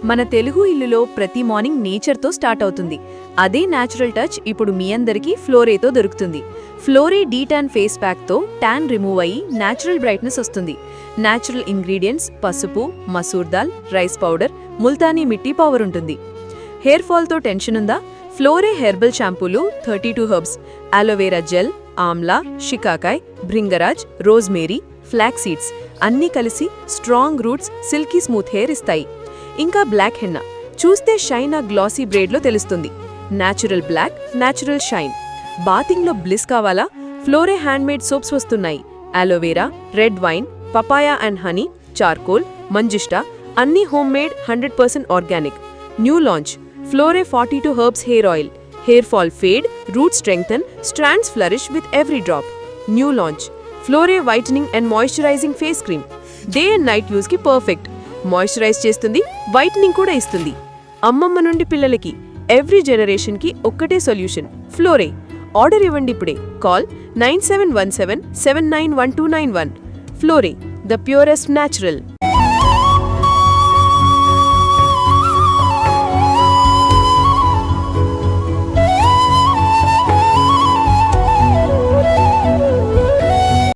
మన తెలుగు ఇల్లులో ప్రతి morning నేచర్తో start అవుతుంది. అదే న్యాచురల్ టచ్ ఇప్పుడు మీ అందరికీ ఫ్లోరేతో దొరుకుతుంది. ఫ్లోరే డీటాన్ ఫేస్ ప్యాక్తో ట్యాన్ రిమూవ్ అయ్యి న్యాచురల్ బ్రైట్నెస్ వస్తుంది. న్యాచురల్ ఇంగ్రీడియంట్స్ పసుపు, masoor dal, rice powder, multani mitti power ఉంటుంది. హెయిర్ ఫాల్తో టెన్షన్ ఉందా? ఫ్లోరే హెర్బల్ షాంపూలు 32 herbs, aloe vera gel, amla, shikakai, bhringraj, rosemary, flax seeds అన్నీ కలిసి strong roots, silky smooth hair ఇస్తాయి. ఇంకా బ్లాక్ హెన్నా చూస్తే షైన్ ఆ గ్లాసీ బ్రేడ్లో తెలుస్తుంది. Natural black, natural shine. బాతింగ్లో బ్లిస్ కావాలా? ఫ్లోరే హ్యాండ్మేడ్ సోప్స్ వస్తున్నాయి. Aloe vera, red wine, papaya and honey, charcoal, manjistha అన్నీ home made 100% organic. New launch Flore 42 herbs hair oil. Hair fall fade, root strengthen, strands flourish with every drop. New launch Flore whitening and moisturising face cream. Day and night యూస్కి perfect. Moisturise చేస్తుంది, whitening కూడా ఇస్తుంది. అమ్మమ్మ నుండి పిల్లలకి every జనరేషన్కి ఒక్కటే solution ఫ్లోరే. Order ఇవ్వండి ఇప్పుడే. Call 9717791291. Flore, the purest natural.